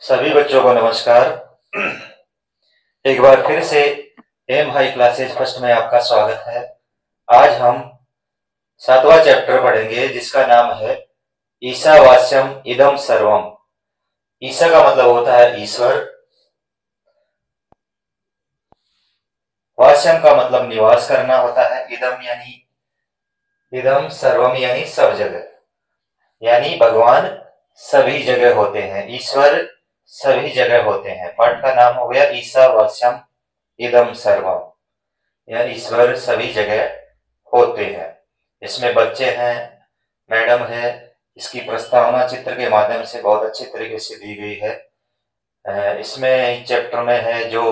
सभी बच्चों को नमस्कार। एक बार फिर से एम हाई क्लासेज फर्स्ट में आपका स्वागत है। आज हम 7वां चैप्टर पढ़ेंगे जिसका नाम है ईशावास्यम इदम सर्वम। ईशा का मतलब होता है ईश्वर, वास्यम का मतलब निवास करना होता है, इदम सर्वम यानी सब जगह, यानी भगवान सभी जगह होते हैं, ईश्वर सभी जगह होते हैं। पाठ का नाम हो गया ईशावास्यम इदम सर्वम, यानी ईश्वर सभी जगह होते हैं। इसमें बच्चे हैं, मैडम है। इसकी प्रस्तावना चित्र के माध्यम से बहुत अच्छी तरीके से दी गई है। इसमें चैप्टर में है जो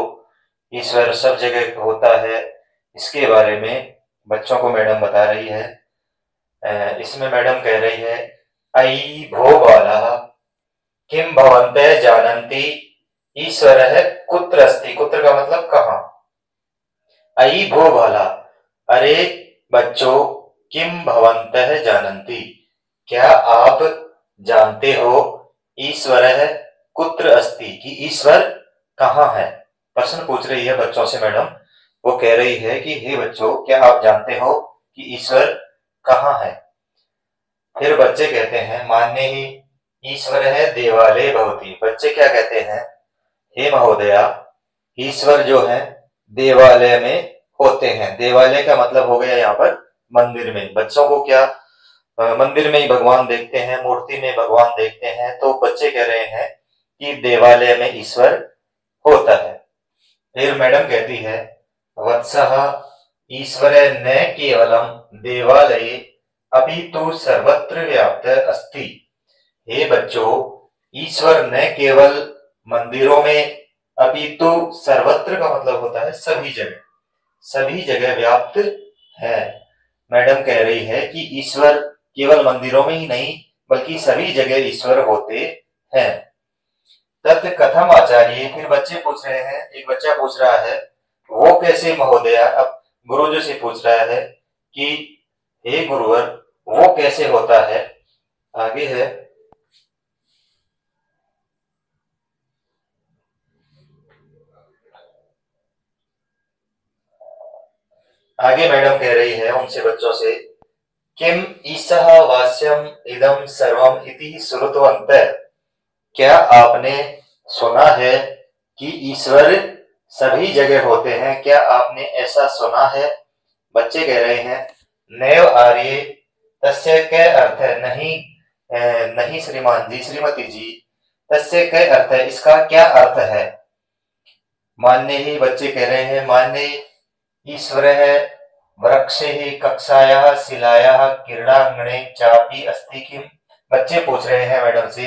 ईश्वर सब जगह होता है, इसके बारे में बच्चों को मैडम बता रही है। इसमें मैडम कह रही है, अयि भो बालः किम भवन्तः जानन्ति ईश्वरः कुत्र अस्ति। कुत्र का मतलब कहाँ। अयि भो बाला, अरे बच्चों, किम भवन्तः जानन्ति, क्या आप जानते हो, ईश्वरः कुत्र अस्ति, कि ईश्वर कहाँ है। प्रश्न पूछ रही है बच्चों से मैडम। वो कह रही है कि हे बच्चों, क्या आप जानते हो कि ईश्वर कहाँ है। फिर बच्चे कहते हैं, मान्य ही ईश्वरः देवालये भवति। बच्चे क्या कहते हैं, हे महोदया, ईश्वर जो है देवालय में होते हैं। देवालय का मतलब हो गया यहाँ पर मंदिर में। बच्चों को क्या मंदिर में ही भगवान देखते हैं, मूर्ति में भगवान देखते हैं, तो बच्चे कह रहे हैं कि देवालय में ईश्वर होता है। फिर मैडम कहती है, वत्सः ईश्वर न केवलम देवालये अपितु सर्वत्र व्याप्त अस्ति। हे बच्चों, ईश्वर न केवल मंदिरों में अपितु सर्वत्र का मतलब होता है सभी जगह, सभी जगह व्याप्त है। मैडम कह रही है कि ईश्वर केवल मंदिरों में ही नहीं बल्कि सभी जगह ईश्वर होते हैं। तत् कथम आचार्य। फिर बच्चे पूछ रहे हैं, एक बच्चा पूछ रहा है, वो कैसे महोदया। अब गुरुजी से पूछ रहा है कि हे गुरुवर, वो कैसे होता है। आगे है, आगे मैडम कह रही है उनसे बच्चों से, किम ईशः वास्यम इदम सर्वम इति श्रुतवन्तः। क्या आपने सुना है कि ईश्वर सभी जगह होते हैं। क्या आपने ऐसा सुना है। बच्चे कह रहे हैं, नैव आर्य तस्य कै अर्थ है। नहीं नहीं श्रीमान जी, श्रीमती जी, तस्य कै अर्थ है, इसका क्या अर्थ है। मान्य ही, बच्चे कह रहे हैं, मान्य ईश्वर है वृक्षे ही कक्षायाः शिलायाः क्रीडांगणे चापि अस्ति किम। बच्चे पूछ रहे हैं मैडम से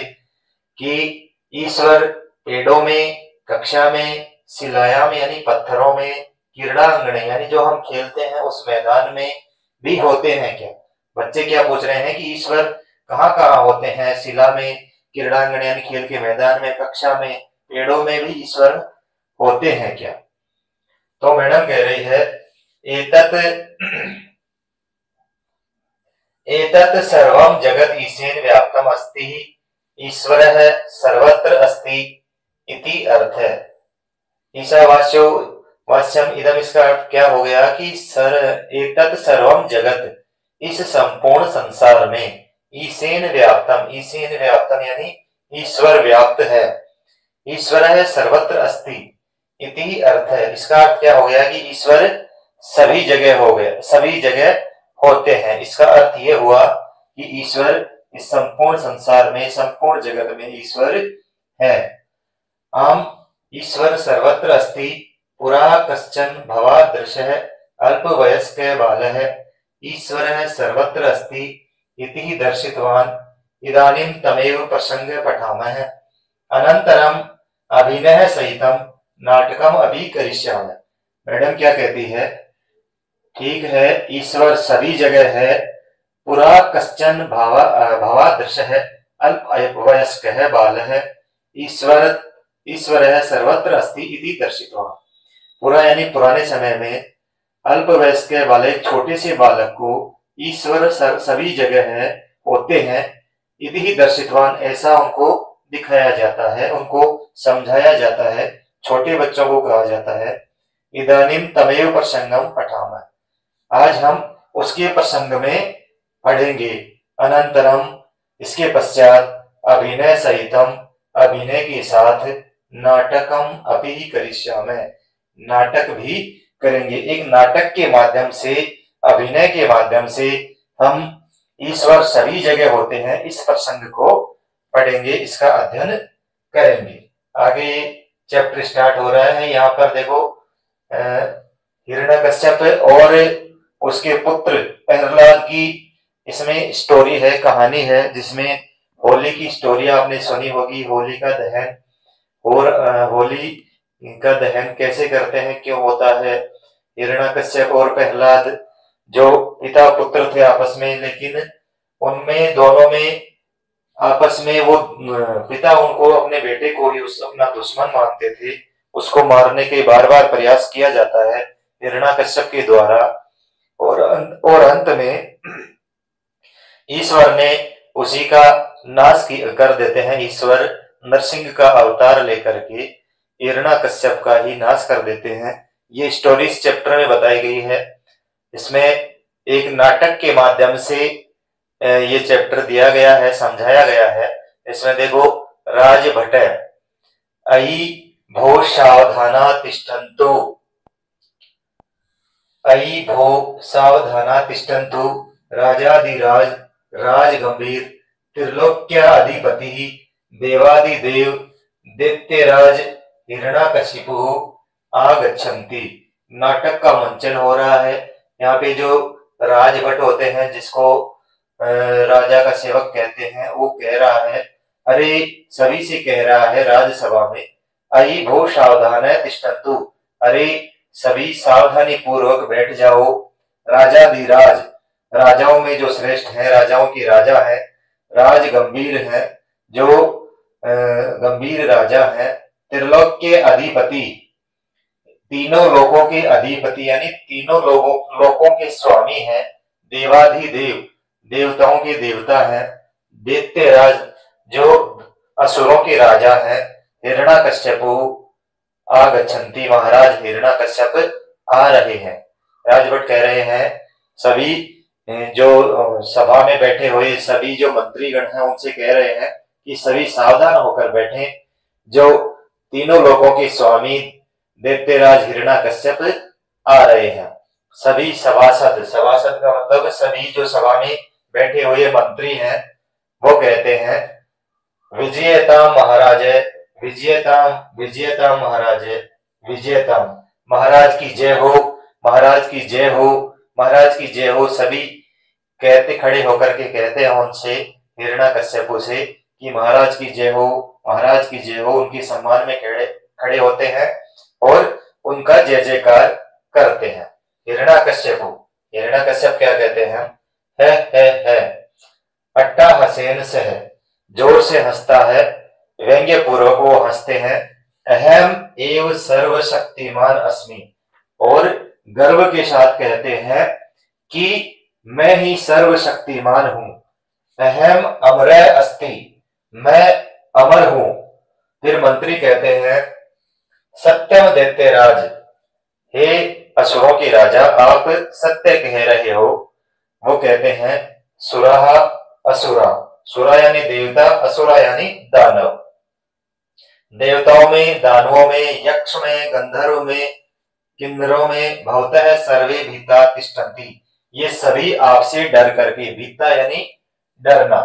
कि ईश्वर पेड़ों में, कक्षा में, शिलाया में यानी पत्थरों में, क्रीडांगणे यानी जो हम खेलते हैं उस मैदान में भी होते हैं क्या। बच्चे क्या पूछ रहे हैं कि ईश्वर कहाँ कहाँ होते हैं। शिला में, क्रीडांगण यानी खेल के मैदान में, कक्षा में, पेड़ों में भी ईश्वर होते हैं क्या। तो मैडम कह रही है, एतत् एतत् सर्वं जगत ईशेन व्याप्तम अस्ति, ईश्वरः सर्वत्र अस्ति इति अर्थ है। ईशावास्यो वास्यम इदम, इसका अर्थ क्या हो गया कि एतत् सर्वम जगत, इस संपूर्ण संसार में, ईशेन व्याप्तम यानी ईश्वर व्याप्त है, ईश्वरः सर्वत्र अस्ति इति अर्थ है। इसका अर्थ क्या हो गया कि ईश्वर सभी जगह हो गए, सभी जगह होते हैं। इसका अर्थ ये हुआ कि ईश्वर इस संपूर्ण संसार में, संपूर्ण जगत में ईश्वर है। आम ईश्वर सर्वत्र अस्ति, पुरा कश्चन भवादृशः अल्पवयस्क बालः ईश्वरः सर्वत्र अस्ति इति दर्शितवान्। इदानीं तमेव प्रसंग पठामः, अनन्तरम अभिनय सहितम नाटकम अभी करिष्यामः। मैडम क्या कहती है, ठीक है, ईश्वर सभी जगह है, पुरा कश्चन भवादृशः अल्पवयस्कः बालः ईश्वरः सर्वत्र अस्ति इति दर्शितवान्। पुरा यानी पुराने समय में, अल्पवयस्क वाले छोटे से बालक को ईश्वर सभी जगह है, होते हैं, इति दर्शितवान ऐसा उनको दिखाया जाता है, उनको समझाया जाता है, छोटे बच्चों को कहा जाता है। इदानीम तमेव प्रसंगम पठामः, आज हम उसके प्रसंग में पढ़ेंगे। अनंतरम, इसके पश्चात अभिनय सहितम, अभिनय के साथ नाटकम अपि करिष्यामि, नाटक भी करेंगे। एक नाटक के माध्यम से, अभिनय के माध्यम से हम ईश्वर सभी जगह होते हैं इस प्रसंग को पढ़ेंगे, इसका अध्ययन करेंगे। आगे चैप्टर स्टार्ट हो रहा है। यहाँ पर देखो हिरण्यकश्यप और उसके पुत्र प्रहलाद की इसमें स्टोरी है, कहानी है, जिसमें होली की स्टोरी आपने सुनी होगी। होली का दहन, और होली का दहन कैसे करते हैं, क्यों होता है। हिरण्यकश्यप और प्रहलाद जो पिता पुत्र थे आपस में, लेकिन उनमें दोनों में आपस में वो पिता उनको, अपने बेटे को ही अपना दुश्मन मानते थे। उसको मारने के बार बार प्रयास किया जाता है हिरण्यकश्यप के द्वारा, और अंत में ईश्वर ने उसी का नाश कर देते हैं। ईश्वर नरसिंह का अवतार लेकर के हिरण्यकश्यप का ही नाश कर देते हैं। ये स्टोरी इस चैप्टर में बताई गई है। इसमें एक नाटक के माध्यम से ये चैप्टर दिया गया है, समझाया गया है। इसमें देखो, राजभट अयि भो सावधाना तिष्ठन्तु, अयि भो सावधाना तिष्ठन्तु, राजाधिराज राजगंभीर त्रिलोक्याधिपति देवादिदेव दैत्यराज हिरण्यकशिपु आगच्छन्ति। नाटक का मंचन हो रहा है। यहाँ पे जो राजभट होते हैं, जिसको राजा का सेवक कहते हैं, वो कह रहा है, अरे सभी से कह रहा है राजसभा में, अयि भो सावधान तिष्ठन्तु, अरे सभी सावधानी पूर्वक बैठ जाओ। राजाधिराज, राजाओं में जो श्रेष्ठ है, राजाओं की राजा है, राज गंभीर है, जो गंभीर राजा है, त्रिलोक के अधिपति, तीनों लोकों के अधिपति यानी तीनों लोकों के स्वामी हैं, देवाधिदेव, देवताओं के देवता हैं, दैत्यराज, जो असुरों के राजा हैं, हिरण्यकश्यपु आगच्छन्ति, महाराज हिरण्यकश्यप आ रहे हैं। राजभट कह रहे हैं, सभी जो सभा में बैठे हुए सभी जो मंत्रीगण हैं, उनसे कह रहे हैं कि सभी सावधान होकर बैठें। जो तीनों लोकों के स्वामी दैत्यराज हिरण्यकश्यप आ रहे हैं। सभी सभासद, सभासद का मतलब सभी जो सभा में बैठे हुए मंत्री हैं, वो कहते हैं, विजयताम महाराज, विजयताम, विजयताम महाराज, विजयताम, महाराज की जय हो, महाराज की जय हो, महाराज की जय हो। सभी कहते, खड़े होकर के कहते हैं उनसे, हिरण्यकश्यप से, कि महाराज की जय हो, महाराज की जय हो। उनके सम्मान में खड़े होते हैं और उनका जय जयकार करते हैं। हिरण्यकश्यप क्या कहते हैं, है अट्टा हसेन से है, जोर से हंसता है, व्यंग्य पूर्वक वो हंसते हैं। अहम एव सर्वशक्तिमान अस्मि, और गर्व के साथ कहते हैं कि मैं ही सर्वशक्तिमान हूं। अहम अमरः अस्ति, मैं अमर हूं। फिर मंत्री कहते हैं, सत्यम दैत्यराज, हे असुरों के राजा, आप सत्य कह रहे हो। वो कहते हैं, सुराः असुरा, सुरा यानी देवता, असुरा यानी दानव। देवताओं में, दानवों में, यक्ष में, गंधर्व में, किन्नरों में भवतः सर्वे भीता तिष्ठन्ति, ये सभी आपसे डर करके, भीता यानी डरना,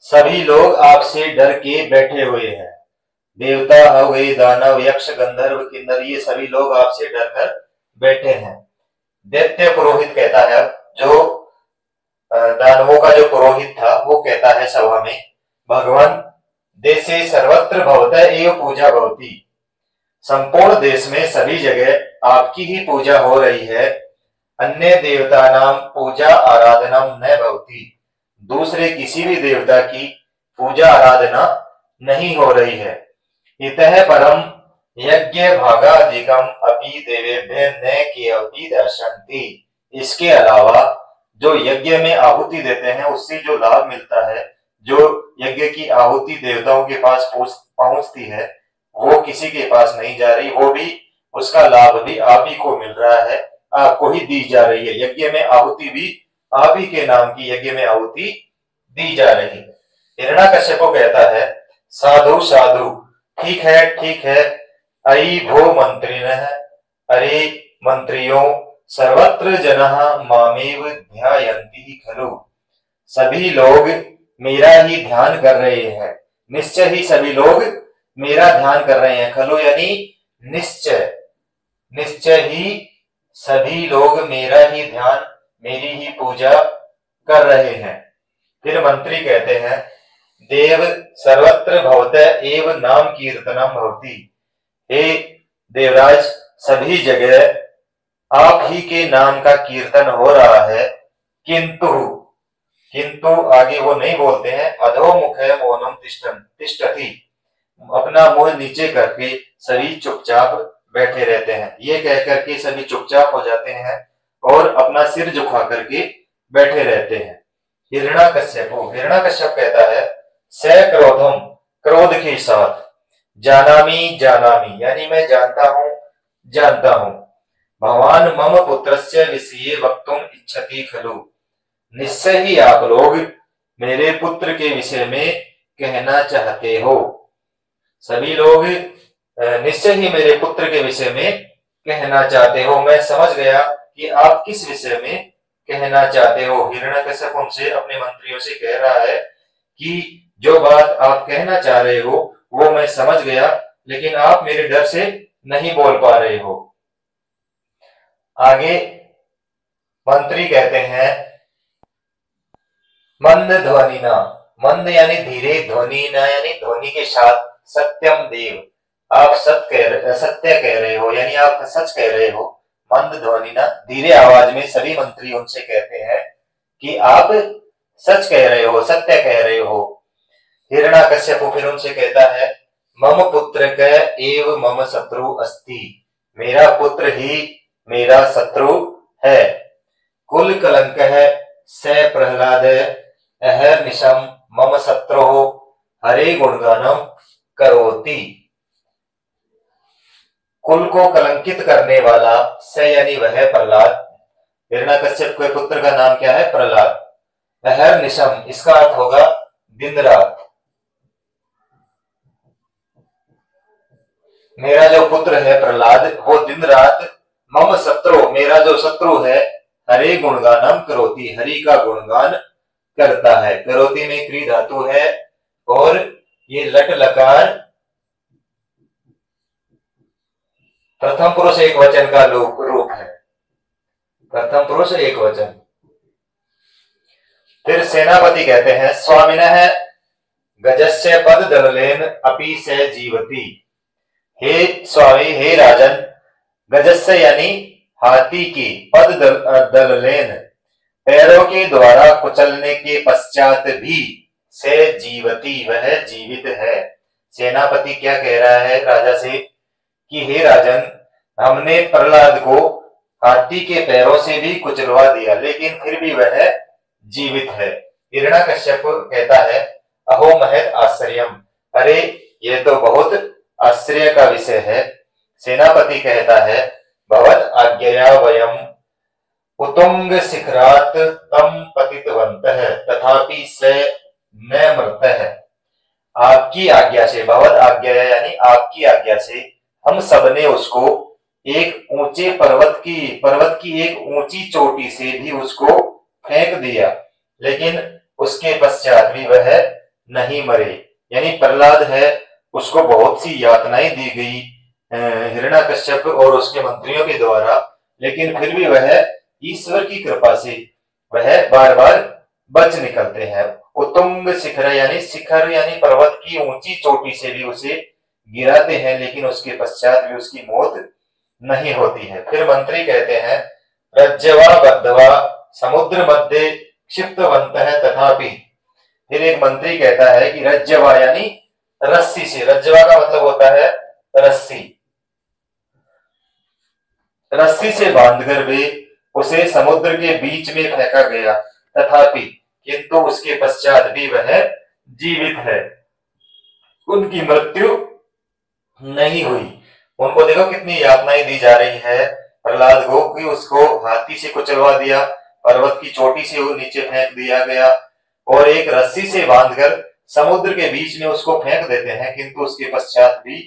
सभी लोग आपसे डर के बैठे हुए हैं। देवता हो गए, दानव, यक्ष, गंधर्व, किन्नर, ये सभी लोग आपसे डर कर बैठे हैं। दैत्य पुरोहित कहता है, जो दानवों का जो पुरोहित था, वो कहता है सभा में, भगवान देशे सर्वत्र भवतः एव पूजा भवति, संपूर्ण देश में सभी जगह आपकी ही पूजा हो रही है। अन्य देवता नाम पूजा आराधना न भवति, दूसरे किसी भी देवता की पूजा आराधना नहीं हो रही है। इतः परम यज्ञ भागाधिकम अपि देवेभ्य न कियपि दर्शन्ति, इसके अलावा जो यज्ञ में आहुति देते हैं, उससे जो लाभ मिलता है, जो यज्ञ की आहुति देवताओं के पास पहुंचती है वो किसी के पास नहीं जा रही, वो भी उसका लाभ भी आप ही को मिल रहा है, आपको ही दी जा रही है। यज्ञ में आहुति भी आप ही के नाम की यज्ञ में आहुति दी जा रही है। हिरण्याकश्यप कहता है साधु साधु, ठीक है, अयि भो मंत्रिणः, अरे मंत्रियों, सर्वत्र जनः मामेव ध्यायन्ति खलु, सभी लोग मेरा ही ध्यान कर रहे हैं, निश्चय ही सभी लोग मेरा ध्यान कर रहे हैं। खलु यानी निश्चय, निश्चय ही सभी लोग मेरा ही ध्यान, मेरी ही पूजा कर रहे हैं। फिर मंत्री कहते हैं देव सर्वत्र भवतः एव नाम कीर्तनम भवति, हे देवराज सभी जगह आप ही के नाम का कीर्तन हो रहा है, किंतु किंतु आगे वो नहीं बोलते हैं, अधोमुख मौनम तिष्ठति, अपना मुंह नीचे करके सभी चुपचाप बैठे रहते हैं। ये कह करके सभी चुपचाप हो जाते हैं और अपना सिर झुका करके बैठे रहते हैं। हिरण्याकश्यप कहता है स क्रोधम, क्रोध के साथ, जानामि जानामि यानी मैं जानता हूं, भगवान मम पुत्रस्य विषये वक्तुम इच्छति खलु, निश्चय ही आप लोग मेरे पुत्र के विषय में कहना चाहते हो, सभी लोग निश्चय ही मेरे पुत्र के विषय में कहना चाहते हो। मैं समझ गया कि आप किस विषय में कहना चाहते हो। हिरण्याकश्यप उनसे, अपने मंत्रियों से कह रहा है कि जो बात आप कहना चाह रहे हो वो मैं समझ गया, लेकिन आप मेरे डर से नहीं बोल पा रहे हो। आगे मंत्री कहते हैं मंद ध्वनिना, मंद यानी धीरे, ध्वनिना यानी ध्वनि के साथ, सत्यम देव आप सत्य कह रहे हो यानी आप सच कह रहे हो। मंद ध्वनिना धीरे आवाज में सभी मंत्री उनसे कहते हैं कि आप सच कह रहे हो, सत्य कह रहे हो। हिरण्याकश्यप फिर उनसे कहता है मम पुत्र क एव मम शत्रु अस्ति, मेरा पुत्र ही मेरा शत्रु है। कुल कलंक है स प्रहलाद अहर्निशम मम शत्रु हरे गुणगानम करोति, कुल को कलंकित करने वाला स यानी वह प्रहलाद, हिरण्याकश्यप के पुत्र का नाम क्या है? प्रहलाद। अहर्निशम इसका अर्थ होगा दिन रात। मेरा जो पुत्र है प्रहलाद वो दिन रात, मम शत्रु मेरा जो शत्रु है, हरे गुणगानम करोति हरि का गुणगान करता है। करोति में क्री धातु है और ये लट लकार प्रथम पुरुष एक वचन का रूप है, प्रथम पुरुष एक वचन। फिर सेनापति कहते हैं स्वामिनः गजस्य पद दललेन अपि स जीवति, हे स्वामी हे राजन, गजस्य यानी हाथी की, पद दललेन पैरों के द्वारा कुचलने के पश्चात भी, से जीवती वह जीवित है। सेनापति क्या कह रहा है राजा से कि हे राजन, हमने प्रहलाद को हाथी के पैरों से भी कुचलवा दिया लेकिन फिर भी वह जीवित है। हिरण्याकश्यप कहता है अहो महत् आश्चर्यम, अरे ये तो बहुत आश्चर्य का विषय है। सेनापति कहता है भवत आज्ञया वयम उत्तुंग शिखरात तम पतितवन्तः तथापि स न मृतः, आपकी आज्ञा से, भगवत आज्ञा यानी आपकी आज्ञा से हम सबने उसको एक ऊंचे पर्वत की एक ऊंची चोटी से भी उसको फेंक दिया लेकिन उसके पश्चात भी वह नहीं मरे। यानी प्रहलाद है उसको बहुत सी यातनाएं दी गई हिरण्याकश्यप और उसके मंत्रियों के द्वारा, लेकिन फिर भी वह ईश्वर की कृपा से वह बार बार बच निकलते हैं। उत्तुंग शिखर यानी पर्वत की ऊंची चोटी से भी उसे गिराते हैं लेकिन उसके पश्चात भी उसकी मौत नहीं होती है। फिर मंत्री कहते हैं रज्जवा बद्धवा समुद्र मध्य क्षिप्तवन्तः तथापि, फिर एक मंत्री कहता है कि रज्जवा यानी रस्सी से, रज्जवा का मतलब होता है रस्सी, रस्सी से बांधकर भी उसे समुद्र के बीच में फेंका गया, तथापि किंतु उसके पश्चात भी वह जीवित है, उनकी मृत्यु नहीं हुई। उनको देखो कितनी यातनाएं दी जा रही है प्रहलाद को, कि उसको हाथी से कुचलवा दिया, पर्वत की चोटी से वो नीचे फेंक दिया गया, और एक रस्सी से बांधकर समुद्र के बीच में उसको फेंक देते हैं, किंतु उसके पश्चात भी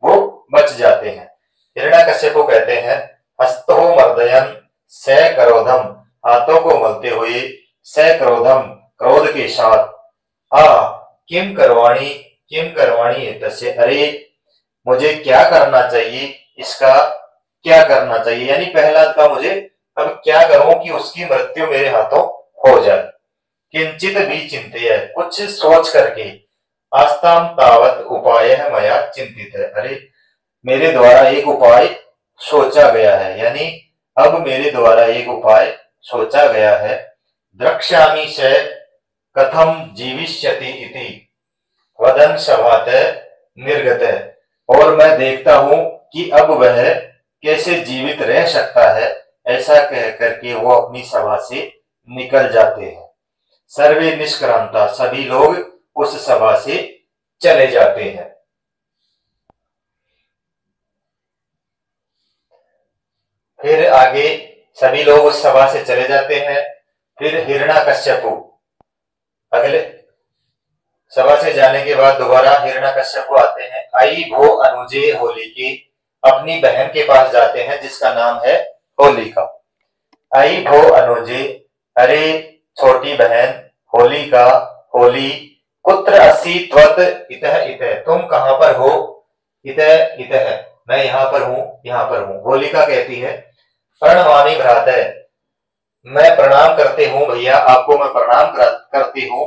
वो बच जाते हैं। हिरण्याकश्यप को कहते हैं हस्तो मर्दयन स क्रोधम, हाथों को मलते हुए, स क्रोधम, क्रोध के साथ, आ किम करवाणी एतस्य, अरे मुझे क्या करना चाहिए, इसका क्या करना चाहिए, यानी प्रहलाद का मुझे अब क्या करूं कि उसकी मृत्यु मेरे हाथों हो जाए। किंचित भी चिंत्य, कुछ सोच करके, आस्ताम तावत उपाय है मया चिंतित है, अरे मेरे द्वारा एक उपाय सोचा गया है, यानी अब मेरे द्वारा एक उपाय सोचा गया है। द्रक्ष्यामि स कथम जीविष्यति इति वदन सभात निर्गत, और मैं देखता हूं कि अब वह कैसे जीवित रह सकता है, ऐसा कह करके वो अपनी सभा से निकल जाते हैं। सर्वे निष्क्रांता, सभी लोग उस सभा से चले जाते हैं। फिर आगे सभी लोग उस सभा से चले जाते हैं। फिर हिरण्याकश्यप अगले सभा से जाने के बाद दोबारा हिरण्याकश्यप आते हैं। आई भो अनुजे होलिके, अपनी बहन के पास जाते हैं जिसका नाम है होलिका। आई भो अनुजे, अरे छोटी बहन होलिका, होली, कुत्र अस्सी त्वत इतः इतः, तुम कहां पर हो, इतः इतः, मैं यहाँ पर हूँ। होलिका कहती है प्रणमामि भ्रातः, मैं प्रणाम करते हूँ भैया, आपको मैं प्रणाम करती हूँ।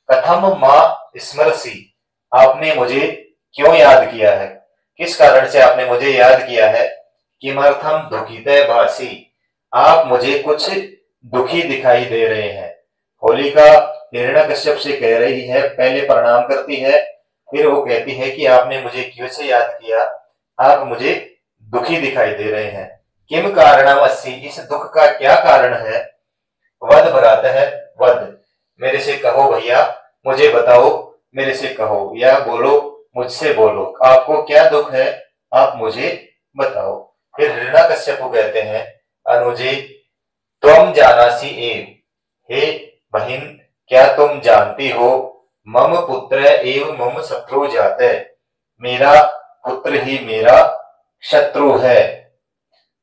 कथम माँ स्मरसी, आपने मुझे क्यों याद किया है, किस कारण से आपने मुझे याद किया है। किमर्थम दुखिते भासी, आप मुझे कुछ दुखी दिखाई दे रहे हैं। होलिका हिरण्याकश्यप से कह रही है, पहले प्रणाम करती है, फिर वो कहती है कि आपने मुझे क्यों से याद किया, आप मुझे दुखी दिखाई दे रहे हैं। किम कारणम अस्सी, इस दुख का क्या कारण है। वद भ्रातः वद, मेरे से कहो भैया, मुझे बताओ, मेरे से कहो या बोलो, मुझसे बोलो, आपको क्या दुख है, आप मुझे बताओ। फिर हिरण्याकश्यप कहते हैं अनुजे त्वम जानासि एव, हे बहिन क्या तुम जानती हो, मम पुत्र एव मम शत्रु जाते, मेरा पुत्र ही मेरा शत्रु है।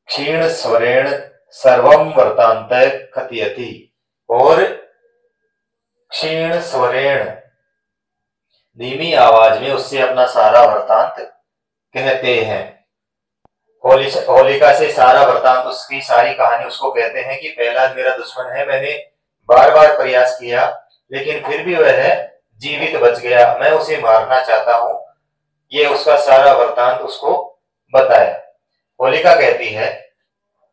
क्षीण स्वरेण सर्वम वर्तांत कथयति, और क्षीण स्वरेण, धीमी आवाज में उससे अपना सारा वृतांत कहते हैं। होलिका से सारा वृतांत, उसकी सारी कहानी उसको कहते हैं कि प्रहलाद मेरा दुश्मन है, मैंने बार बार प्रयास किया लेकिन फिर भी वह जीवित बच गया, मैं उसे मारना चाहता हूं। ये उसका सारा वृतांत उसको बताया। होलिका कहती है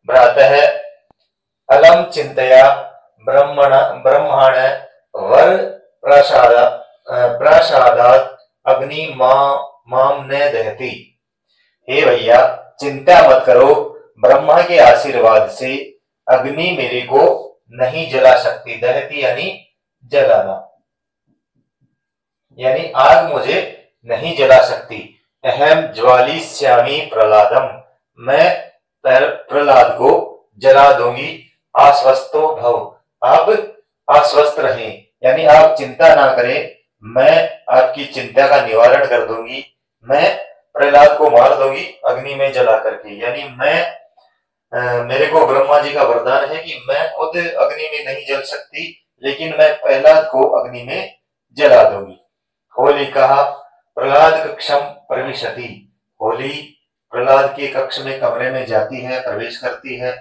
भ्रातः अलम चिंतया ब्रह्मण वर प्रासादात अग्नि माम न दहती, हे भैया चिंता मत करो, ब्रह्मा के आशीर्वाद से अग्नि मेरे को नहीं जला सकती। दहती यानी जलाना, यानी आग मुझे नहीं जला सकती। अहम ज्वालिष्यामि प्रहलादम, मैं प्रहलाद को जला दूंगी। आश्वस्तो भव, आप आश्वस्त रहें, यानी आप चिंता ना करें, मैं आपकी चिंता का निवारण कर दूंगी, मैं प्रहलाद को मार दूंगी अग्नि में जला करके। यानी मेरे को ब्रह्मा जी का वरदान है कि मैं खुद अग्नि में नहीं जल सकती, लेकिन मैं प्रहलाद को अग्नि में जला दूंगी। होली कहा प्रहलाद कक्षम प्रविशति, होली प्रहलाद के कक्ष में कमरे में जाती है, प्रवेश करती है।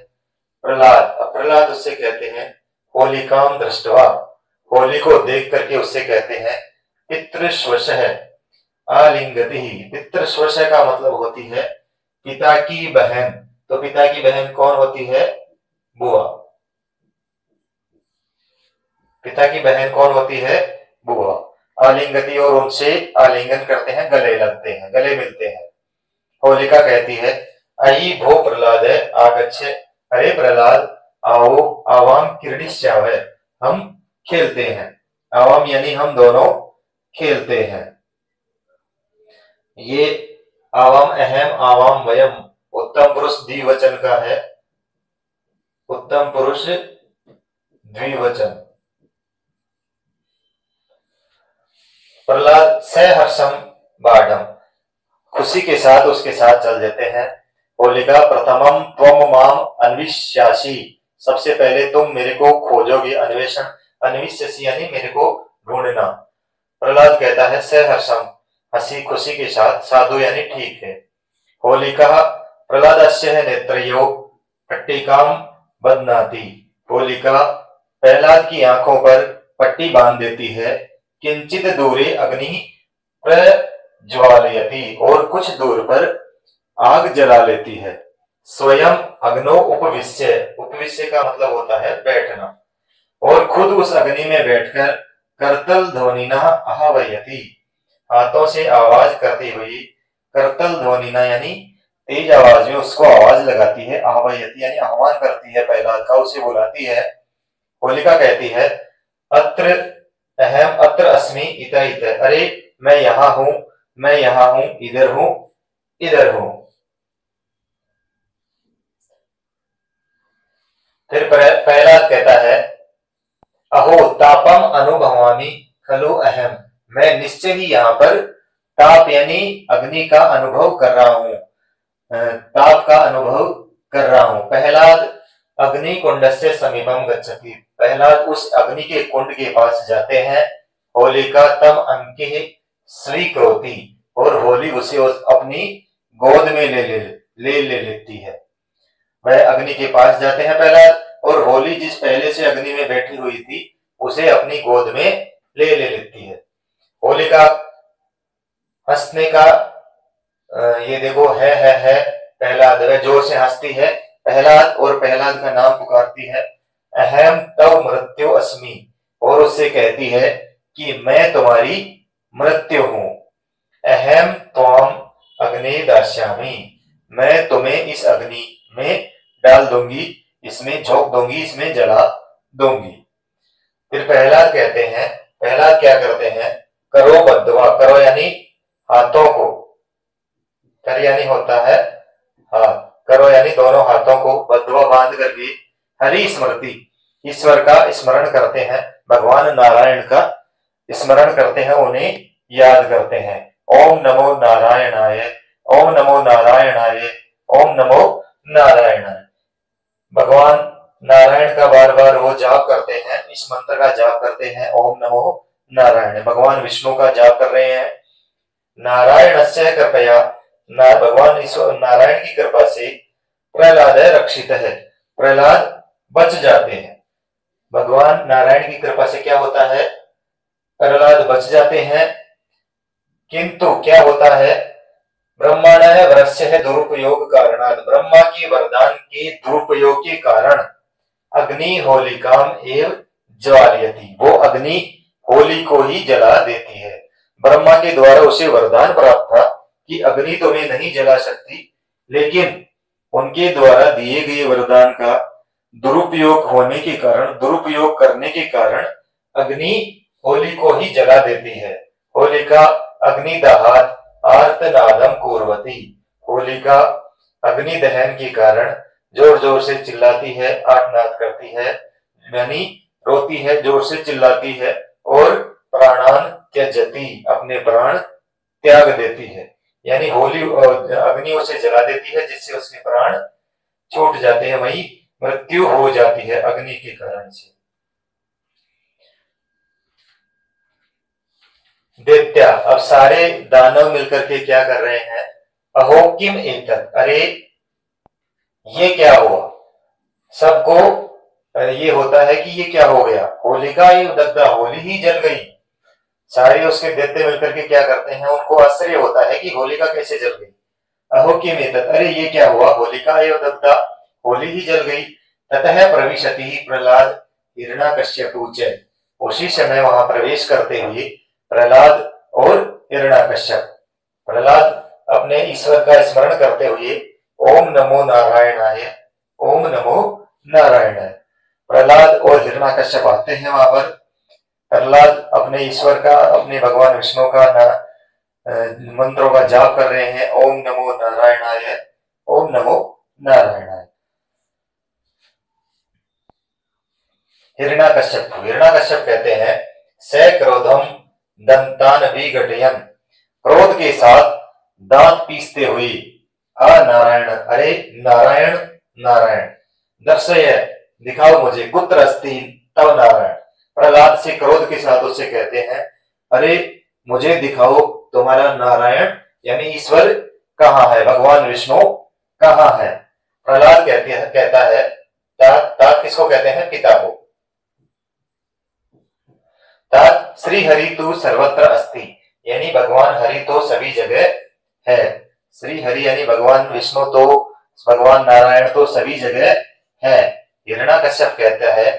प्रहलाद उससे कहते हैं होलिकाम दृष्टवा, होली को देख करके उससे कहते हैं पितृश्वश आलिंगति। पितृश्वश का मतलब होती है पिता की बहन, तो पिता की बहन कौन होती है, बुआ। पिता की बहन कौन होती है, बुआ। आलिंगति, और उनसे आलिंगन करते हैं, गले लगते हैं, गले मिलते हैं। होलिका कहती है अयि भो प्रहलाद आगच्छ, अरे प्रहलाद आओ, आवाम क्रीडिष्यावः, हम खेलते हैं। आवाम यानी हम दोनों खेलते हैं। ये आवाम अहम आवाम वयम उत्तम पुरुष द्विवचन का है, उत्तम पुरुष द्विवचन। प्रहलाद सहर्षम बाढ़म, खुशी के साथ उसके साथ चल देते हैं। होलिका प्रथमम त्वम माम अन्विष्यासि, सबसे पहले तुम मेरे को खोजोगे। अन्वेषण, अन्विष्यसि यानी मेरे को ढूंढना। प्रहलाद कहता है सहर्षम, हंसी खुशी के साथ, साधु यानी ठीक है। होलिका प्रहलादस्य नेत्रयो पट्टिकाम बध्नाति, होलिका प्रहलाद की आंखों पर पट्टी बांध देती है। किंचित दूरे अग्नि प्रज्वालयति, और कुछ दूर पर आग जला लेती है। स्वयं अग्नो उपविश्य, उपविश्य का मतलब होता है बैठना, और खुद उस अग्नि में बैठकर करतल ध्वनिना आह्वयति, हाथों से आवाज करती हुई, करतल ध्वनिना यानी तेज आवाज में उसको आवाज लगाती है। आह्वयति यानी आह्वान करती है, प्रहलाद का उसे बुलाती है। होलिका कहती है अत्र अहम अत्र अस्मि इत इत, अरे मैं यहाँ हूं, मैं यहाँ हूं, इधर हूं, इधर हूं। फिर प्रहलाद कहता है अहो तापम अनुभवामि खलु अहम, मैं निश्चय ही यहाँ पर ताप यानी अग्नि का अनुभव कर रहा हूं, ताप का अनुभव कर रहा हूं। प्रहलाद अग्नि कुंड से समीपम गच्छति, प्रहलाद उस अग्नि के कुंड के पास जाते हैं। होलिका तम अंके स्वीकृति, और होली उसे अपनी गोद में ले लेती है। वह अग्नि के पास जाते हैं प्रहलाद, और होली जिस पहले से अग्नि में बैठी हुई थी उसे अपनी गोद में ले लेती है। होलिका हंसने का ये देखो है प्रहलाद, वह जोर से हंसती है प्रहलाद, और प्रहलाद का नाम पुकारती है अहम तव मृत्यु अस्मि, और उससे कहती है कि मैं तुम्हारी मृत्यु हूं। अहम त्वाम अग्नि दास्यामि, मैं तुम्हें इस अग्नि में डाल दूंगी, इसमें झोंक दूंगी, इसमें जला दूंगी। फिर प्रहलाद कहते हैं, प्रहलाद क्या करते हैं करो बद्धवा, करो यानी हाथों को, कर यानी होता है हाथ, करो यानी दोनों हाथों को, बद्धवा बांध करके हरि स्मृति, ईश्वर का स्मरण करते हैं, भगवान नारायण का स्मरण करते हैं, उन्हें याद करते हैं। ओम नमो नारायणाय, ओम नमो नारायणाय, ओम नमो नारायणाय। भगवान नारायण का बार बार वो जाप करते हैं, इस मंत्र का जाप करते हैं ओम नमो नारायण। भगवान विष्णु का जाप कर रहे हैं। नारायण से कृपया, भगवान नारायण की कृपा से प्रहलाद रक्षित है, प्रहलाद बच जाते हैं। भगवान नारायण की कृपा से क्या होता है, प्रहलाद बच जाते हैं। किंतु क्या होता है, ब्रह्मांड वरस्य है दुरुपयोग कारणात्, ब्रह्मा के वरदान के दुरुपयोग के कारण अग्नि होलिकाम एव ज्वालयति, वो अग्नि होली को ही जला देती है। ब्रह्मा के द्वारा उसे वरदान प्राप्त था कि अग्नि तुम्हें नहीं जला सकती, लेकिन उनके द्वारा दिए गए वरदान का दुरुपयोग होने के कारण, दुरुपयोग करने के कारण अग्नि होली को ही जला देती है। होलिका अग्नि दहात आर्तनादम कुर्वती, होलिका अग्नि दहन के कारण जोर जोर से चिल्लाती है, आर्तनाद करती है, यानी रोती है, जोर से चिल्लाती है, और प्राणान त्यजति, अपने प्राण त्याग देती है, यानी होली अग्नि उसे जला देती है जिससे उसके प्राण छूट जाते हैं, वही मृत्यु हो जाती है अग्नि के कारण से। दैत्या, अब सारे दानव मिलकर के क्या कर रहे हैं, अहो किम एतत्, अरे ये क्या हुआ, सबको ये होता है कि ये क्या हो गया, होलिका ही दग्धा, होली ही जल गई। सारे उसके दैत्य मिलकर के क्या करते हैं, उनको आश्चर्य होता है कि होलिका कैसे जल गई। अहो किम एतत्, अरे ये क्या हुआ, होलिका एव दग्धा, होली ही जल गई। ततः प्रविशति प्रहलाद हिरण्याकश्यपु च, उसी समय वहां प्रवेश करते हुए प्रहलाद और हिरण्याकश्यप, प्रहलाद अपने ईश्वर का स्मरण करते हुए ओम नमो नारायणाय, ओम नमो नारायणाय, प्रहलाद और हिरण्याकश्यप आते हैं वहां पर। प्रहलाद अपने ईश्वर का, अपने भगवान विष्णु का मंत्रों का जाप कर रहे हैं। ओम नमो नारायणाय, ओम नमो नारायणाय। हिरण्याकश्यप, हिरण्याकश्यप कहते हैं स क्रोधम दंतान विघटयन्, क्रोध के साथ दांत पीसते हुए, नारायण, अरे नारायण नारायण, दर्शय, दिखाओ मुझे, कुत्र अस्ति तव नारायण। प्रहलाद से क्रोध के साथ उससे कहते हैं अरे मुझे दिखाओ तुम्हारा नारायण यानी ईश्वर कहाँ है, भगवान विष्णु कहाँ है। प्रहलाद कहता है तात किसको कहते हैं, पिता को। तात श्री हरि तू सर्वत्र अस्ति, यानी भगवान हरि तो सभी जगह है। श्री हरि यानी भगवान विष्णु तो, भगवान नारायण तो सभी जगह है। हिरण्याकश्यप कहता है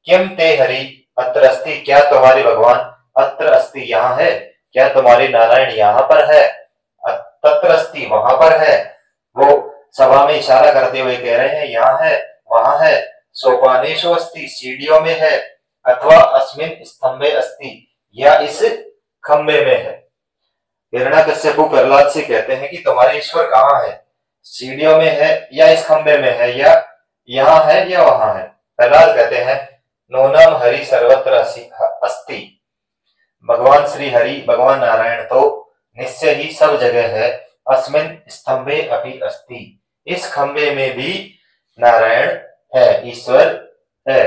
किम ते हरि अत्र अस्ति, क्या तुम्हारे भगवान अत्र अस्ति यहाँ है, क्या तुम्हारे नारायण यहाँ पर है। तत्र अस्ति वहां पर है, वो सभा में इशारा करते हुए कह रहे हैं यहाँ है वहां है। सोपानेषु अस्ति, सीढ़ियों में है। अथवा अस्मिन स्तंभे अस्ति, या इस खंबे में है। हिरण्याकश्यप प्रहलाद से कहते हैं कि तुम्हारे ईश्वर कहाँ है, सीढ़ियों में है या इस खंबे में है, या यहाँ है या वहां है। प्रहलाद कहते हैं नूनम हरि सर्वत्र अस्ति, भगवान श्री हरि, भगवान नारायण तो निश्चय ही सब जगह है। अस्मिन स्तंभे अपि अस्ति, इस खंबे में भी नारायण है, ईश्वर है।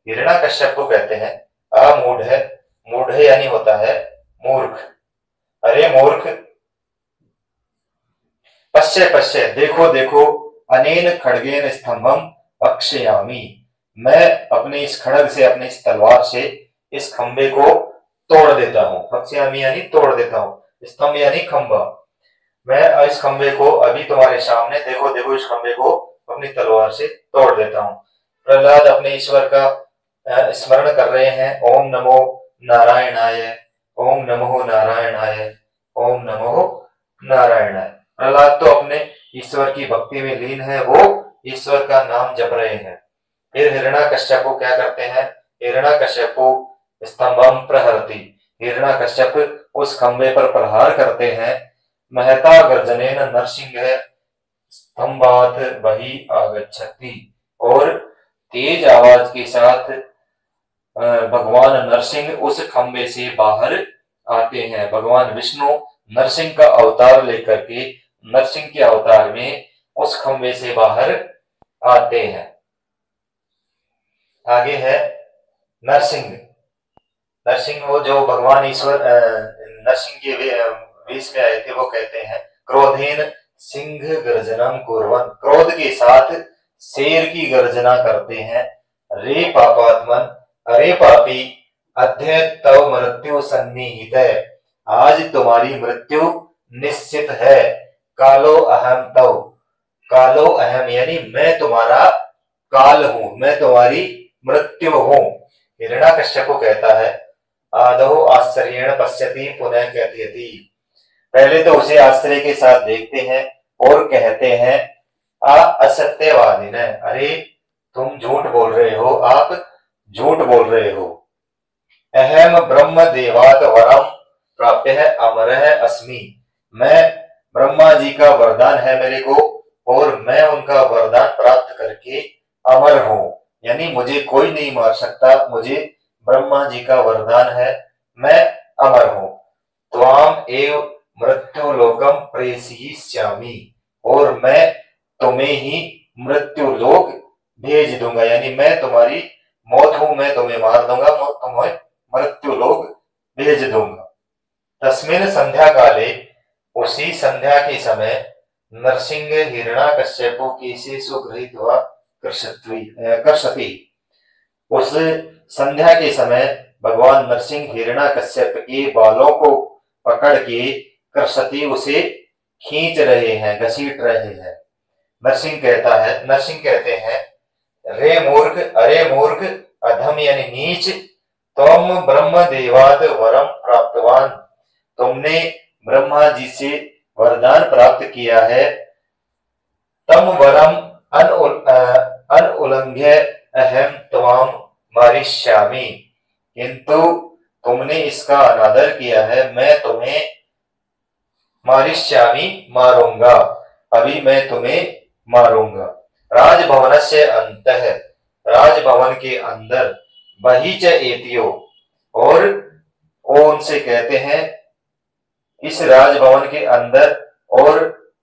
हिरण्याकश्यप को कहते हैं अमूढ़ है, मूढ़ यानी होता है मूर्ख, अरे मूर्ख, पश्य पश्य, देखो देखो, अनेन खड्गेन स्तंभम भक्षयामि, मैं अपने इस खड्ग से, अपने इस तलवार से इस खंबे को तोड़ देता हूं। भक्षयामि यानी तोड़ देता हूं, स्तंभ यानी खंबा। मैं इस खंबे को अभी तुम्हारे सामने, देखो देखो, इस खंबे को अपनी तलवार से तोड़ देता हूं। प्रहलाद अपने ईश्वर का स्मरण कर रहे हैं। ओम नमो नारायणाय, ओम नमो नारायणाय, ओम नमो नारायणाय। प्रहलाद तो अपने ईश्वर की भक्ति में लीन है, वो ईश्वर का नाम जप रहे हैं। फिर हिरण्याकश्यप क्या करते हैं, हिरण्याकश्यप स्तंभम प्रहरति, हिरण्याकश्यप उस खंबे पर प्रहार करते हैं। महता गर्जनेन नरसिंह स्तंभात बहि आगच्छति, और तेज आवाज के साथ भगवान नरसिंह उस खंबे से बाहर आते हैं। भगवान विष्णु नरसिंह का अवतार लेकर के, नरसिंह के अवतार में उस खंबे से बाहर आते हैं। आगे है नरसिंह। नरसिंह वो जो भगवान ईश्वर नरसिंह के वेश में आए थे, वो कहते हैं क्रोधेन सिंह गर्जनम कुर्वन्, क्रोध के साथ शेर की गर्जना करते हैं। रे पापात्मन, अरे पापी, अद्य तव मृत्यु सन्निहित है, आज तुम्हारी मृत्यु निश्चित है। कालो अहम तव, कालो अहम यानी मैं तुम्हारा काल हूं, मैं तुम्हारी मृत्यु हूं। हिरण्याकश्यप कहता है आदौ आश्चर्येण पश्यति पुनः कथयति, पहले तो उसे आश्चर्य के साथ देखते हैं और कहते हैं असत्यवादी ने, अरे तुम झूठ बोल रहे हो, आप झूठ बोल रहे हो। अहम ब्रह्म देवात वरम प्राप्य है अमर है अस्मि, मैं ब्रह्मा जी का वरदान है मेरे को, और मैं उनका वरदान प्राप्त करके अमर हूं, यानी मुझे कोई नहीं मार सकता, मुझे ब्रह्मा जी का वरदान है, मैं अमर हूं। त्वाम एव मृत्यु लोकम प्रेषयिष्यामि, और मैं तुम्हें ही मृत्यु लोक भेज दूंगा, यानी मैं तुम्हारी मौत हूं, मैं तुम्हें मार दूंगा, तुम्हें मृत्यु लोक भेज दूंगा। तस्मिन संध्या काले, उसी संध्या के समय, नरसिंह हिरण्याकश्यप केशेषु गृहीत्वा कर्षति, उस संध्या के समय भगवान नरसिंह हिरण्याकश्यप के बालों को पकड़ के कर्षति, उसे खींच रहे हैं, घसीट रहे हैं। नरसिंह कहते हैं रे मूर्ख, अरे मूर्ख, अधम यानी नीच, तुम ब्रह्म देवात वरम प्राप्तवान, तुमने ब्रह्मा जी से वरदान प्राप्त किया है। तम वरम अनुल्लंघ्य अहम त्वाम मारिष्यामि, किंतु तुमने इसका अनादर किया है, मैं तुम्हें मारिष्यामि, मारूंगा, अभी मैं तुम्हें मारूंगा। राजभवनस्य अन्तः, राजभवन के अंदर, बहिच एतियो, और वो उनसे कहते हैं इस राजभवन के अंदर और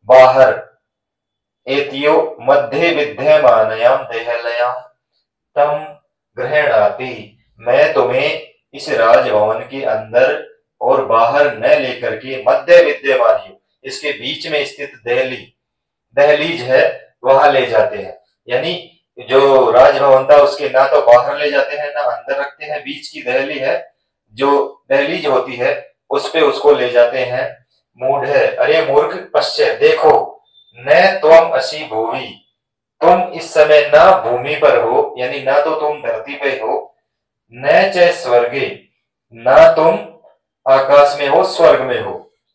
बाहर, एतियो मध्ये विद्यमानयां देहलयां तम ग्रहणाति, मैं तुम्हें इस राजभवन के अंदर और बाहर न लेकर के मध्य विद्यमानियों, इसके बीच में स्थित दहलीज है, वहां ले जाते हैं। यानी जो राजभवन था उसके ना तो बाहर ले जाते हैं ना अंदर रखते हैं, बीच की दहली है जो दहलीज होती है उस पे उसको ले जाते हैं। मूढ़ है, अरे मूर्ख, पश्य देखो, न त्वम असी भूमि, तुम इस समय ना भूमि पर हो, यानी ना तो तुम धरती पे हो, न च स्वर्गे, ना तुम आकाश में हो, स्वर्ग में हो,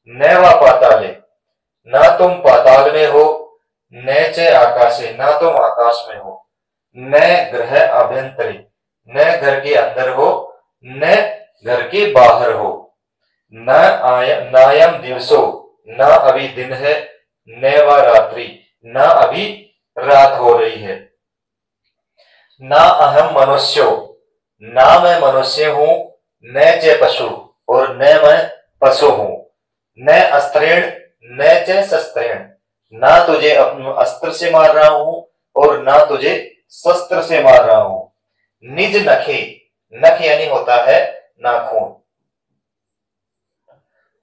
न व पाताले, ना तुम पाताल में हो, न च आकाशे, ना तुम आकाश में हो, न ग्रह अभ्यंतरे, न घर के अंदर हो, न घर के बाहर हो, नायम दिवसो, ना अभी दिन है, न व रात्रि, ना अभी रात हो रही है, ना अहम मनुष्यो, ना मैं मनुष्य हूं, न च पशु, और न मैं पशु हूं, न अस्त्रेण न च शस्त्रेण, ना तुझे अपने अस्त्र से मार रहा हूं और ना तुझे शस्त्र से मार रहा हूं। निज नखे, नख यानी होता है नाखून,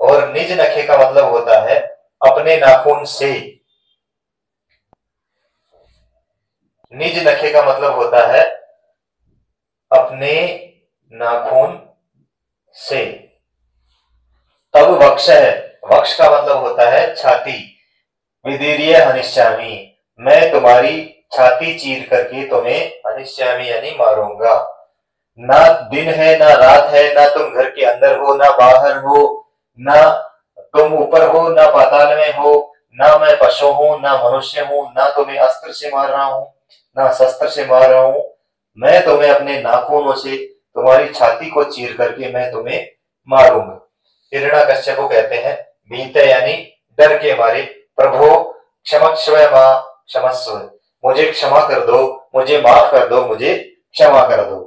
और निज नखे का मतलब होता है अपने नाखून से। निज नखे का मतलब होता है अपने नाखून से। तब वक्ष है, वक्ष का मतलब होता है छाती। विदीर्य हनिष्यामी, मैं तुम्हारी छाती चीर करके तुम्हें हनिष्यामी यानी मारूंगा। ना दिन है ना रात है, ना तुम घर के अंदर हो ना बाहर हो, ना तुम ऊपर हो ना पाताल में हो, ना मैं पशु हूं ना मनुष्य हूं, ना तुम्हें अस्त्र से मार रहा हूं ना शस्त्र से मार रहा हूं, मैं तुम्हें अपने नाखूनों से तुम्हारी छाती को चीर करके मैं तुम्हें मारूंगा। हिरण्याकश्यप को कहते हैं बीते यानी डर के मारे, प्रभो क्षमस्व मां क्षमस्व, मुझे क्षमा कर दो, मुझे माफ कर दो, मुझे क्षमा कर दो।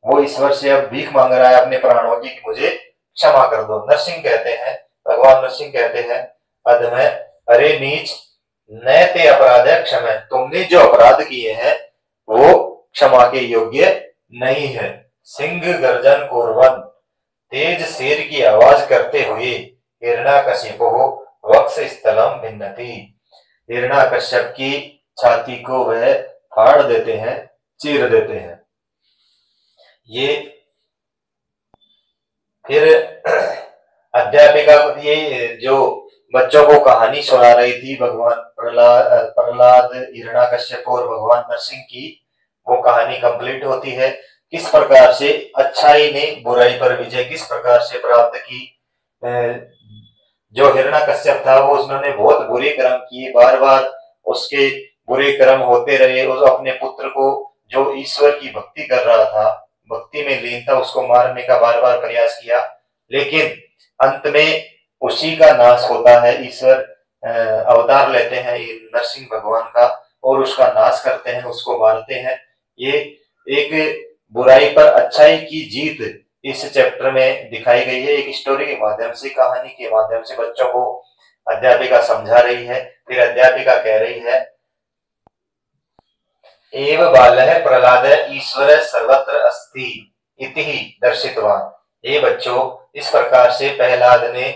वो ईश्वर से अब भीख मांग रहा है अपने प्राणों की कि मुझे क्षमा कर दो। नरसिंह कहते हैं, भगवान नरसिंह कहते हैं अधमय, अरे नीच, न ते अपराध क्षमा, तुमने जो अपराध किए हैं वो क्षमा के योग्य नहीं है। सिंह गर्जन कुर्वन, तेज शेर की आवाज करते हुए हिरण्याकशिपु वक्ष स्थलम भिन्नति, हिरण्याकश्यप की छाती को वह फाड़ देते हैं, चीर देते हैं। ये फिर अध्यापिका, ये जो बच्चों को कहानी सुना रही थी भगवान प्रहलाद, हिरण्याकश्यप और भगवान नरसिंह की, वो कहानी कंप्लीट होती है। किस प्रकार से अच्छाई ने बुराई पर विजय किस प्रकार से प्राप्त की। जो हिरण्याकश्यप था वो उसने बहुत बुरे कर्म किए, बार बार उसके बुरे कर्म होते रहे। उस अपने पुत्र को जो ईश्वर की भक्ति कर रहा था, भक्ति में लीन था, उसको मारने का बार बार प्रयास किया, लेकिन अंत में उसी का नाश होता है। ईश्वर अवतार लेते हैं नरसिंह भगवान का और उसका नाश करते हैं, उसको मारते हैं। ये एक बुराई पर अच्छाई की जीत इस चैप्टर में दिखाई गई है। एक स्टोरी के माध्यम से, कहानी के माध्यम से बच्चों को अध्यापिका समझा रही है। फिर अध्यापिका कह रही है एव बालः प्रहलाद ईश्वर सर्वत्र अस्ति इति दर्शितवान। ये बच्चों, इस प्रकार से प्रहलाद ने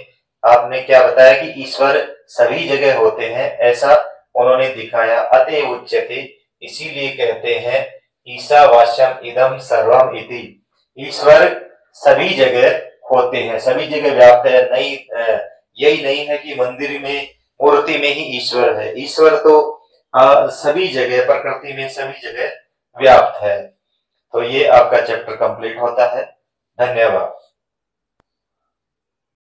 आपने क्या बताया कि ईश्वर सभी जगह होते हैं, ऐसा उन्होंने दिखाया। अतएव उच्यते, इसीलिए कहते हैं ईशावास्यम इदम सर्वम इति, ईश्वर सभी जगह होते हैं, सभी जगह व्याप्त है। नहीं, यही नहीं है कि मंदिर में मूर्ति में ही ईश्वर है। ईश्वर तो सभी जगह, प्रकृति में सभी जगह व्याप्त है। तो ये आपका चैप्टर कंप्लीट होता है। धन्यवाद।